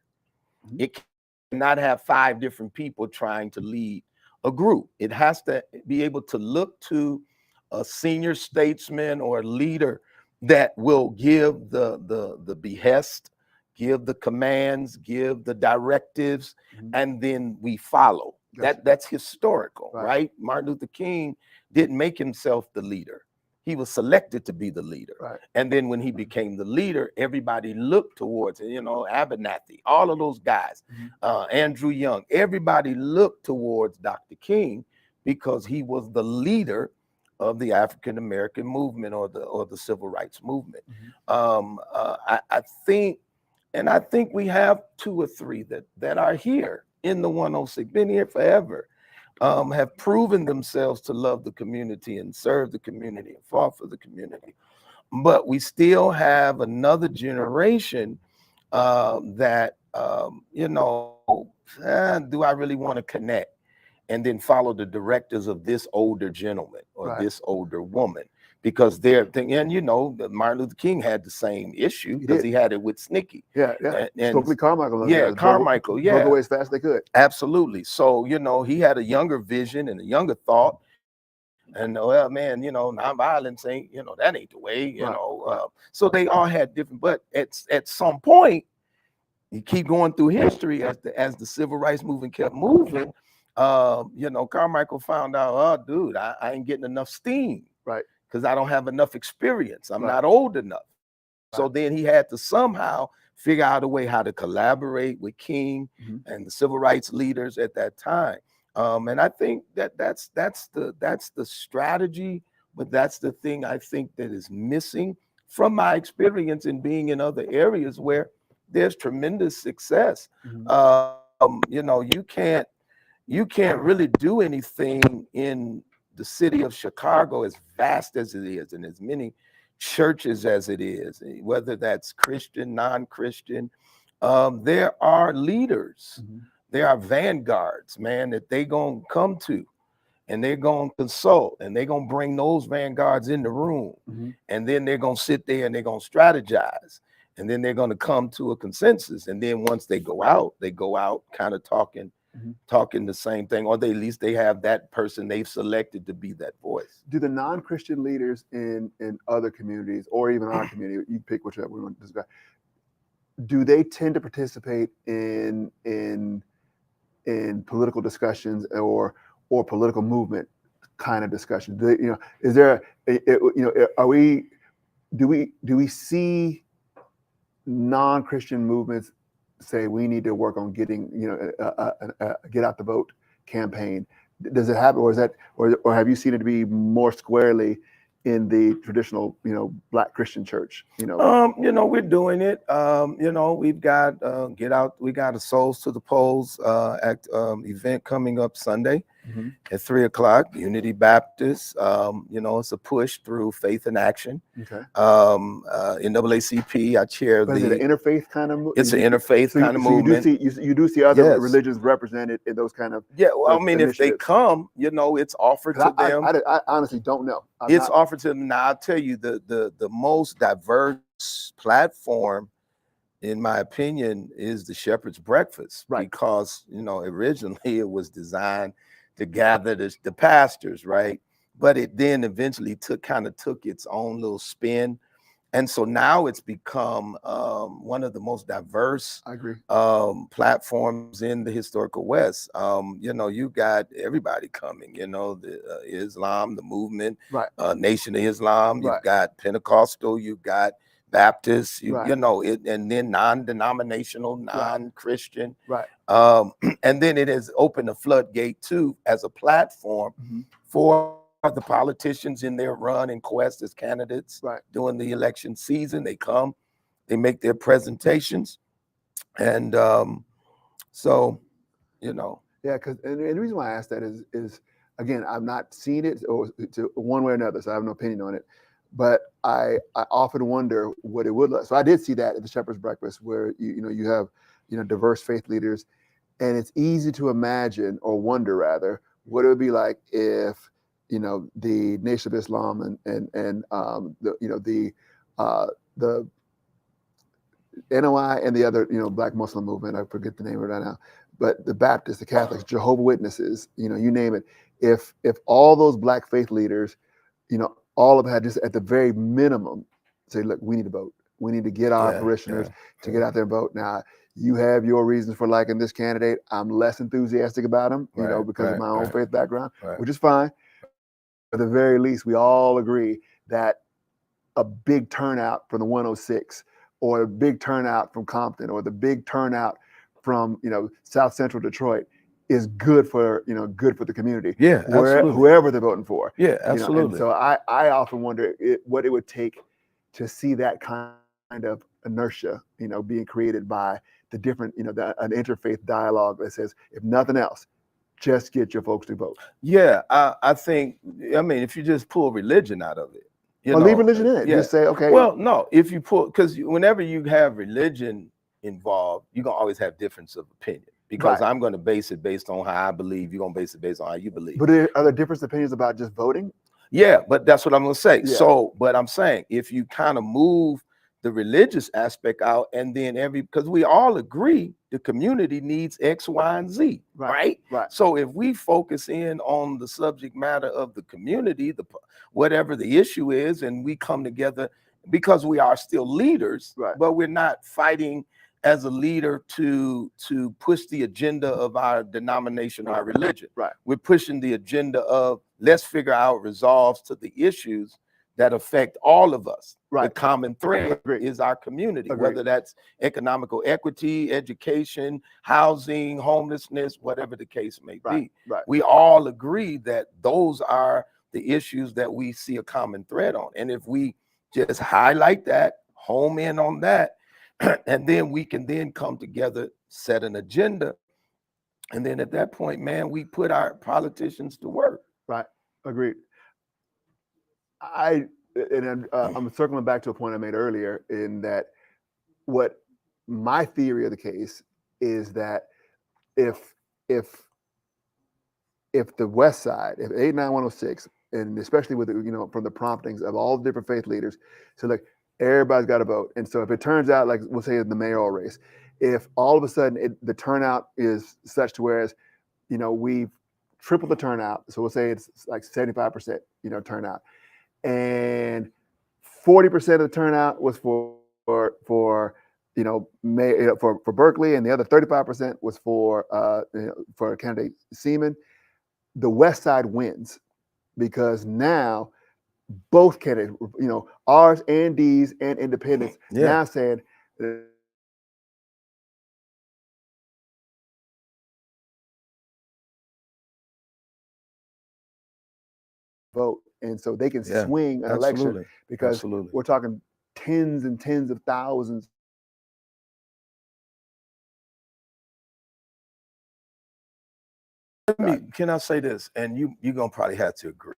It cannot have 5 different people trying to lead a group. It has to be able to look to a senior statesman or a leader that will give the behest, give the commands, give the directives, and then we follow. Gotcha. That's historical, right? Martin Luther King didn't make himself the leader. He was selected to be the leader. Right. And then when he became the leader, everybody looked towards it, Abernathy, all of those guys, Andrew Young, everybody looked towards Dr. King because he was the leader of the African American movement or the civil rights movement. I think we have 2 or 3 that are here in the 106, been here forever, have proven themselves to love the community and serve the community and fought for the community. But we still have another generation that, do I really want to connect? And then follow the directives of this older gentleman or this older woman, because they're thinking, and Martin Luther King had the same issue because he had it with Snicky. And Stokely Carmichael. Carmichael. Broke away as fast as they could. Absolutely. So, he had a younger vision and a younger thought. And well, man, nonviolence ain't, that ain't the way, So they all had different, but at some point, you keep going through history as the civil rights movement kept moving. Carmichael found out, oh, dude, I ain't getting enough steam, right? Because I don't have enough experience. I'm not old enough. So then he had to somehow figure out a way how to collaborate with King and the civil rights leaders at that time. And I think that's the strategy, but that's the thing I think that is missing from my experience in being in other areas where there's tremendous success. You can't really do anything in the city of Chicago, as vast as it is, and as many churches as it is, whether that's Christian, non-Christian. There are leaders, there are vanguards, man, that they gonna come to, and they're gonna consult, and they're gonna bring those vanguards in the room, and then they're gonna sit there and they're gonna strategize, and then they're gonna come to a consensus, and then once they go out kind of talking the same thing, or at least they have that person they've selected to be that voice. Do the non-Christian leaders in other communities, or even our community, you pick whichever we want to describe, do they tend to participate in political discussions or political movement kind of discussions? Is there do we see non-Christian movements say we need to work on getting a get out the vote campaign? Does it happen, or is that, or have you seen it to be more squarely in the traditional Black Christian church? We're doing it. We've got we got a Souls to the Polls event coming up Sunday. Mhm. At 3 o'clock, Unity Baptist. It's a push through faith and action. Okay. NAACP, I chair But is it an interfaith kind of it's an interfaith so kind of so movement. you do see other Yes. religions represented in those kind of Yeah, well, I mean, if they initiatives? come, it's offered to them. I honestly don't know. It's offered to them. Now, I'll tell you, the most diverse platform, in my opinion, is the Shepherd's Breakfast, Right. because originally it was designed to gather the pastors, right? But it then eventually took its own little spin, and so now it's become one of the most diverse I agree. platforms in the historical West. You got everybody coming. The Islam, the movement, Right. Nation of Islam. Right. You've got Pentecostal. You've got Baptists. Right. And then non-denominational, non-Christian. Right. And then it has opened a floodgate too, as a platform Mhm. for the politicians in their run and quest as candidates. Right. During the election season, they come, they make their presentations, and so Yeah, because and the reason why I asked that is again, I've not seen it or to one way or another, so I have no opinion on it. But I often wonder what it would look. So I did see that at the Shepherd's Breakfast, where you have diverse faith leaders, and it's easy to imagine or wonder rather what it would be like if the Nation of Islam and the NOI and the other Black Muslim movement, I forget the name of it right now, but the Baptists, the Catholics, Jehovah Witnesses, you name it. If all those Black faith leaders, all of them had just at the very minimum say, look, we need to vote. We need to get our parishioners to get out there and vote. Now, you have your reasons for liking this candidate. I'm less enthusiastic about him, because of my own faith background, which is fine. At the very least, we all agree that a big turnout from the 106, or a big turnout from Compton, or the big turnout from South Central Detroit is good for the community. Yeah, absolutely. Whoever they're voting for. Yeah, absolutely. And so I often wonder what it would take to see that kind of inertia, being created by the different, an interfaith dialogue that says, if nothing else, just get your folks to vote. Yeah, I think, if you just pull religion out of it, leave religion in it. Just say, okay. Well, no, if you pull, because whenever you have religion involved, you're gonna always have difference of opinion, because I'm going to base it based on how I believe. You're going to base it based on how you believe. But are there different opinions about just voting? Yeah, but that's what I'm going to say. Yeah. So, but I'm saying if you kind of move the religious aspect out, and then because we all agree the community needs X, Y, and Z, right? So if we focus in on the subject matter of the community, whatever the issue is, and we come together, because we are still leaders, but we're not fighting as a leader to push the agenda of our denomination, our religion. We're pushing the agenda of, let's figure out resolves to the issues that affect all of us. The common thread is our community, whether that's economical equity, education, housing, homelessness, whatever the case may be. We all agree that those are the issues that we see a common thread on. And if we just highlight that, home in on that, and then we can then come together, set an agenda, and then at that point, man, we put our politicians to work. Agreed. I'm circling back to a point I made earlier, in that what my theory of the case is that if the West Side, if 89106, and especially with from the promptings of all the different faith leaders, so like everybody's got to vote, and so if it turns out, like we'll say in the mayoral race, if all of a sudden the turnout is such to whereas we've tripled the turnout, so we'll say it's like 75% turnout, and 40% of the turnout was for Berkeley, and the other 35% was for candidate Seaman. The West Side wins, because now both candidates, R's and D's and independents, now said vote, and so they can swing an election, because we're talking tens and tens of thousands can I say this? And you're gonna probably have to agree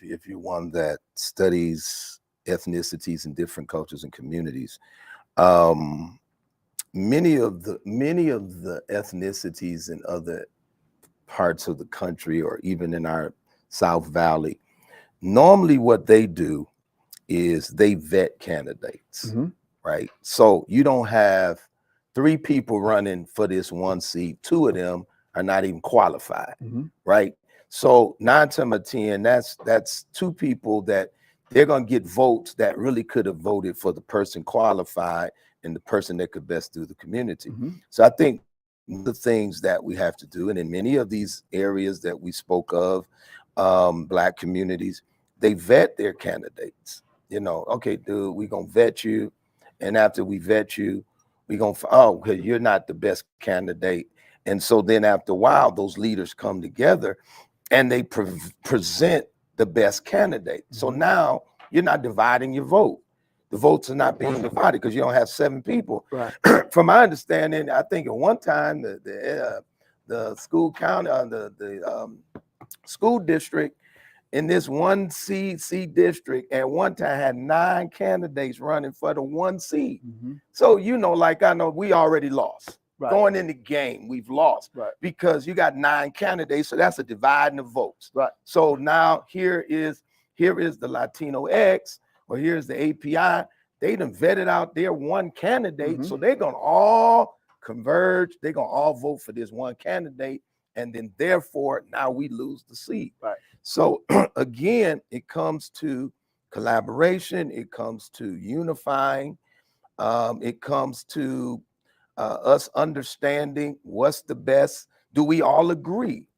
if you're one that studies ethnicities and different cultures and communities. Many of the ethnicities in other parts of the country, or even in our South Valley, normally what they do is they vet candidates, right? So you don't have 3 people running for this one seat. 2 of them are not even qualified, right? So 9 times out of 10, that's 2 people that they're gonna get votes that really could have voted for the person qualified and the person that could best do the community. So I think the things that we have to do, and in many of these areas that we spoke of, Black communities, they vet their candidates. You know, okay, dude, we're gonna vet you, and after we vet you, we're gonna, oh, okay, you're not the best candidate. And so then after a while, those leaders come together and they present the best candidate. So now you're not dividing your vote. The votes are not being divided because you don't have 7 people. Right. From my understanding, I think at one time the school county, the school district in this one seat district at one time had 9 candidates running for the one seat. So, you know, like I know we already lost. Right. Going in the game, we've lost, right, because you got 9 candidates, so that's a dividing of votes. Right. So now here is the Latino X, or here's the API. They done vetted out their one candidate, so they're gonna all converge. They're gonna all vote for this one candidate, and then therefore now we lose the seat. Right. So again, it comes to collaboration. It comes to unifying. It comes to us understanding what's the best. Do we all agree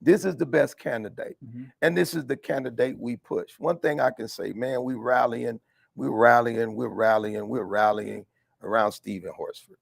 this is the best candidate, and this is the candidate we push? One thing I can say, man, we're rallying around Stephen Horsford,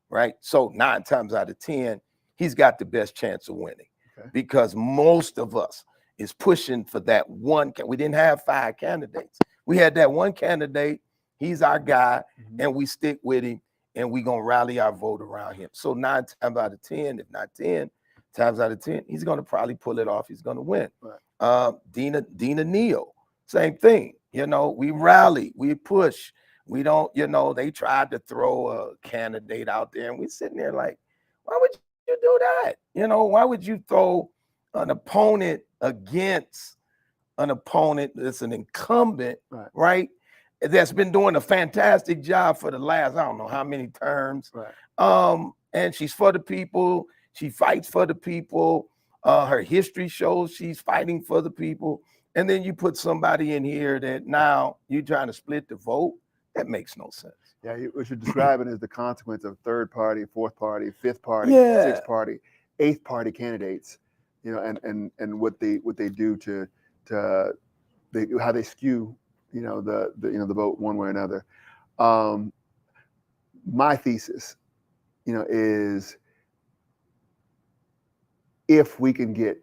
right? So 9 times out of 10, he's got the best chance of winning, because most of us is pushing for that one. We didn't have 5 candidates. We had that one candidate. He's our guy, and we stick with him, and we're gonna rally our vote around him. So 9 times out of 10, if not 10 times out of 10, he's gonna probably pull it off. He's gonna win. Right. Dina Neal, same thing. You know, we rally, we push. We don't, you know, they tried to throw a candidate out there, and we're sitting there like, why would you do that? You know, why would you throw an opponent against an opponent that's an incumbent, right? That's been doing a fantastic job for the last, I don't know how many terms. Right. And she's for the people. She fights for the people. Her history shows she's fighting for the people. And then you put somebody in here that now you're trying to split the vote. That makes no sense. Yeah, what you're describing is the consequence of 3rd party, 4th party, 5th party, 6th party, 8th party candidates. You know, and what they do to how they skew, you know, the vote one way or another. My thesis, you know, is if we can get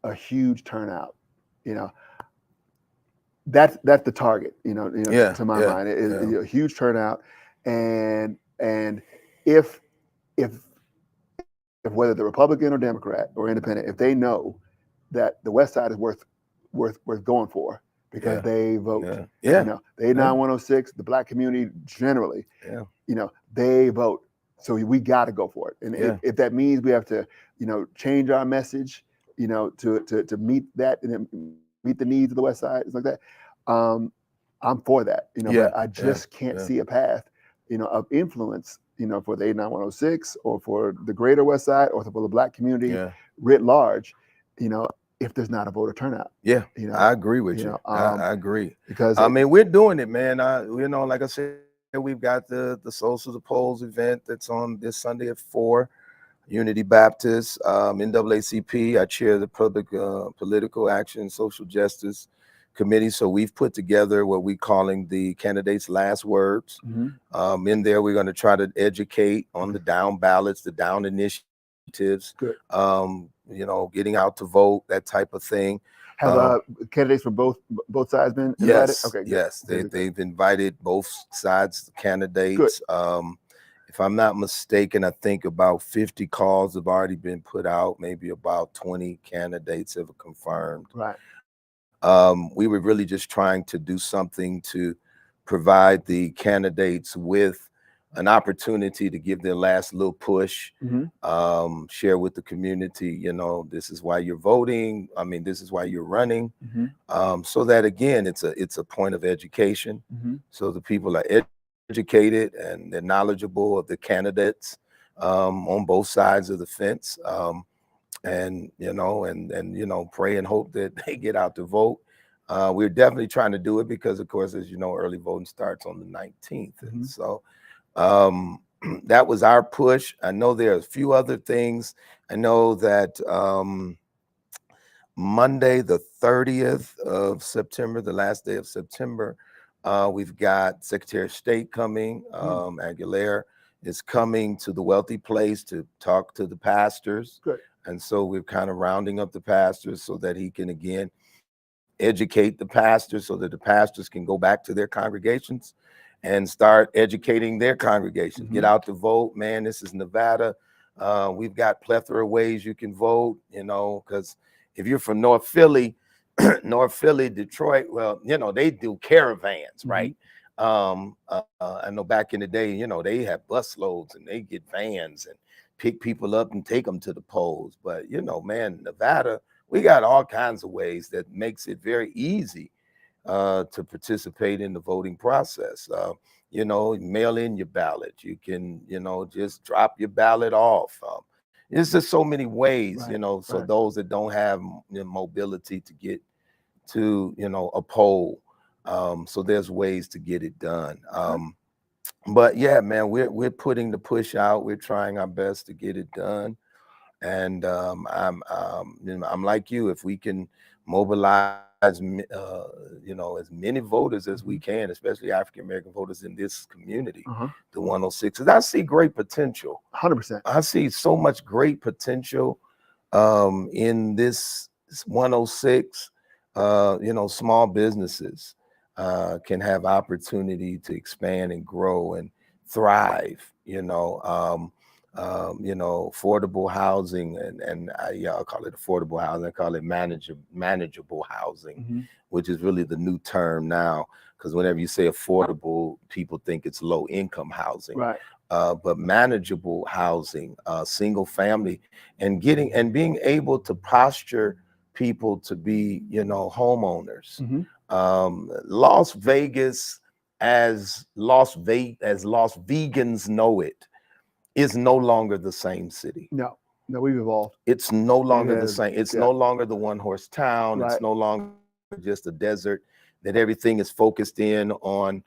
a huge turnout, you know, that's the target, you know, to my mind, is a huge turnout, and if whether the Republican or Democrat or Independent, if they know that the West Side is worth going for, because they vote, you know, the 89106, the Black community generally, you know, they vote. So we got to go for it. And if that means we have to, you know, change our message, you know, to meet that and meet the needs of the West Side, it's like that. I'm for that, you know, but I just can't see a path, you know, of influence, you know, for the 89106 or for the greater West Side or for the Black community writ large, you know, if there's not a voter turnout. Yeah, you know, I agree with you. I agree. Because I mean, we're doing it, man. You know, like I said, we've got the Souls of the Polls event that's on this Sunday at 4. Unity Baptist, NAACP. I chair the Public Political Action Social Justice Committee. So we've put together what we're calling the candidates' last words. In there, we're going to try to educate on the down ballots, the down initiatives, you know, getting out to vote, that type of thing. Have candidates from both sides been invited? Yes, okay, yes. They've invited both sides candidates. if I'm not mistaken, I think about 50 calls have already been put out. Maybe about 20 candidates have confirmed. Right. We were really just trying to do something to provide the candidates with an opportunity to give their last little push, share with the community, you know, this is why you're voting. I mean, this is why you're running. So that, again, it's a point of education. So the people are educated and they're knowledgeable of the candidates on both sides of the fence. And you know, and you know, pray and hope that they get out to vote. We're definitely trying to do it because, of course, as you know, early voting starts on the 19th, and so that was our push. I know there are a few other things. I know that Monday, the 30th of September, the last day of September, we've got Secretary of State coming. Aguilera is coming to the Wealthy Place to talk to the pastors. Good. And so we're kind of rounding up the pastors so that he can, again, educate the pastors so that the pastors can go back to their congregations and start educating their congregations. Get out to vote, man. This is Nevada. We've got plethora of ways you can vote, you know, because if you're from North Philly, North Philly, Detroit, well, you know, they do caravans, right? I know back in the day, you know, they have bus loads and they get vans and pick people up and take them to the polls. But, you know, man, Nevada, we got all kinds of ways that makes it very easy to participate in the voting process. You know, mail in your ballot. You can, you know, just drop your ballot off. There's just so many ways, you know, so those that don't have mobility to get to, you know, a poll. So there's ways to get it done. But yeah, man, we're putting the push out. We're trying our best to get it done. And you know, I'm like you, if we can mobilize, you know, as many voters as we can, especially African-American voters in this community, the 106, I see great potential. 100%. I see so much great potential in this 106. You know, small businesses can have opportunity to expand and grow and thrive. You know, affordable housing, and I'll call it affordable housing. I call it manageable housing, which is really the new term now. Because whenever you say affordable, people think it's low income housing. Right. But manageable housing, single family, and being able to posture people to be, you know, homeowners. Las Vegas, as Las Vegans know it, is no longer the same city. No, we've evolved. It's no longer the same. It's no longer the one-horse town. It's no longer just a desert that everything is focused in on,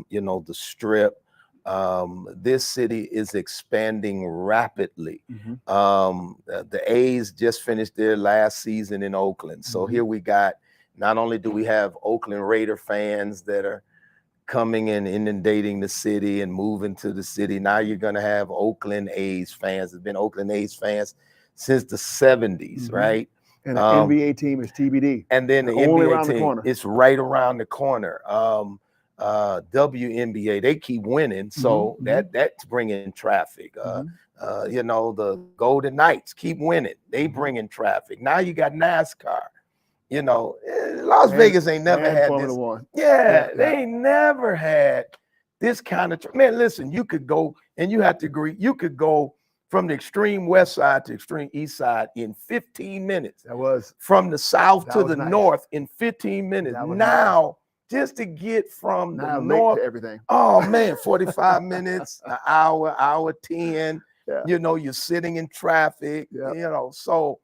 you know, the Strip. This city is expanding rapidly. The A's just finished their last season in Oakland. So here we got, not only do we have Oakland Raider fans that are coming and inundating the city and moving to the city, now you're going to have Oakland A's fans. There's been Oakland A's fans since the 70s, right? And the NBA team is TBD. And then the only NBA around the team, corner. it's right around the corner. WNBA, they keep winning, so that's bringing traffic. You know, the Golden Knights keep winning, they bring in traffic. Now you got NASCAR. You know, Las Vegas ain't never had Formula this. One. They ain't never had this kind of man. Listen, you could go, and you have to agree, you could go from the extreme west side to extreme east side in 15 minutes. That was from the south to the nice. North in 15 minutes. Now, just to get from the north to everything. Oh man, 45 minutes, an hour 10. You know, you're sitting in traffic. You know, so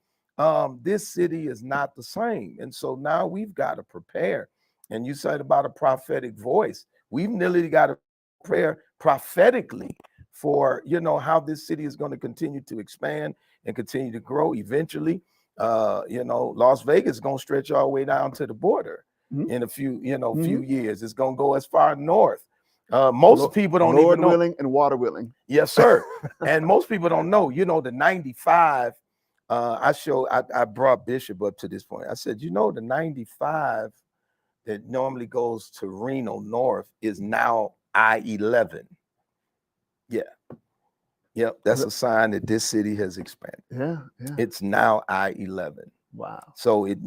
this city is not the same. And so now we've got to prepare. And you said about a prophetic voice. We've nearly got to prepare prophetically for, you know, how this city is going to continue to expand and continue to grow. Eventually, you know, Las Vegas is going to stretch all the way down to the border in a few, you know, few years. It's going to go as far north. Most people don't even know. Lord willing and water willing. Yes, sir. And most people don't know, you know, the 95, I brought Bishop up to this point. I said, you know, the 95 that normally goes to Reno North is now I-11. Yep, that's a sign that this city has expanded. Yeah, yeah. It's now I-11. Wow. So it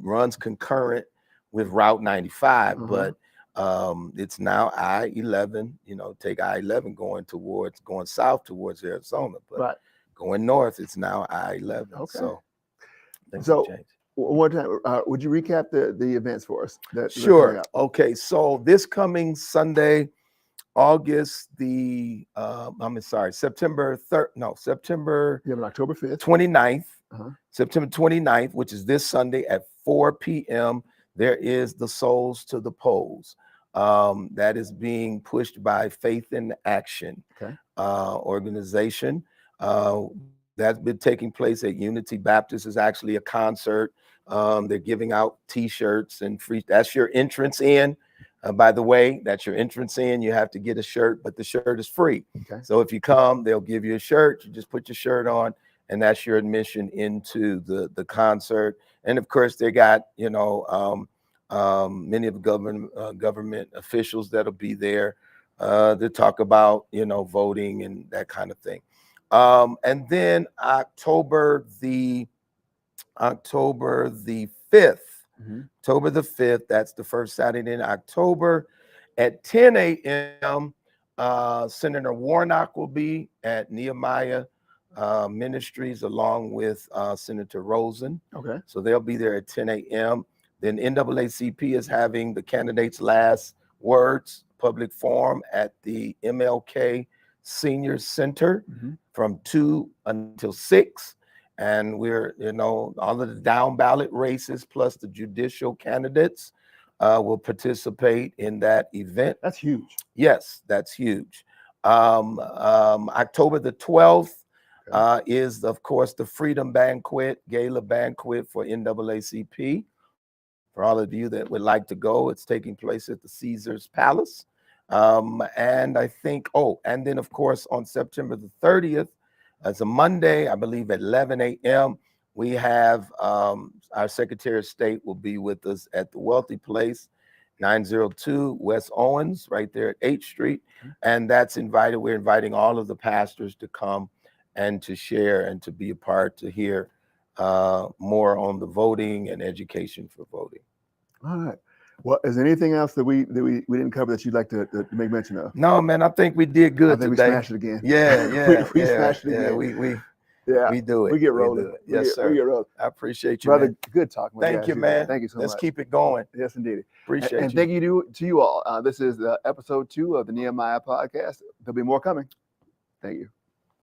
runs concurrent with Route 95, but it's now I-11. Take I-11 going south towards Arizona, but Right. going north, it's now I-11. Okay. So things So have changed. one time, would you recap the events for us? Sure. Okay. So this coming Sunday, September 3rd, no, September You have an October 5th. 29th, Uh-huh. September 29th, which is this Sunday at 4 p.m., there is the Souls to the Polls. That is being pushed by Faith in Action organization. That's been taking place at Unity Baptist. Is actually a concert. They're giving out T-shirts and free. That's your entrance in. By the way, that's your entrance in. You have to get a shirt, but the shirt is free. Okay. So if you come, they'll give you a shirt. You just put your shirt on, and that's your admission into the concert. And of course, they got many of the government officials that'll be there to talk about voting and that kind of thing. And then October the 5th. October the 5th, that's the first Saturday in October at 10 a.m. Senator Warnock will be at Nehemiah Ministries along with Senator Rosen. Okay. So they'll be there at 10 a.m. Then NAACP is having the candidates' last words public forum at the MLK Senior Center from 2 until 6. And we're, all of the down-ballot races plus the judicial candidates will participate in that event. That's huge. Yes, that's huge. October the 12th is, of course, the Freedom Banquet, Gala Banquet for NAACP. For all of you that would like to go, it's taking place at the Caesars Palace. And I think, and then, of course, on September the 30th, as a Monday, I believe at 11 a.m., we have our Secretary of State will be with us at the Wealthy Place, 902 West Owens, right there at 8th Street. And that's invited. We're inviting all of the pastors to come and to share and to be a part to hear more on the voting and education for voting. All right. Well, is there anything else that we didn't cover that you'd like to make mention of? No, man, I think we did good I think today. we smashed it again. Yeah, we smashed it again. We do it. We get rolling. Yes, sir. We get rolling. I appreciate you, brother. man. Good talking. Thank you, man. Thank you so much. Let's keep it going. Yes, indeed. Appreciate you. And thank you to you all. This is episode 2 of the Nehemiah Podcast. There'll be more coming. Thank you.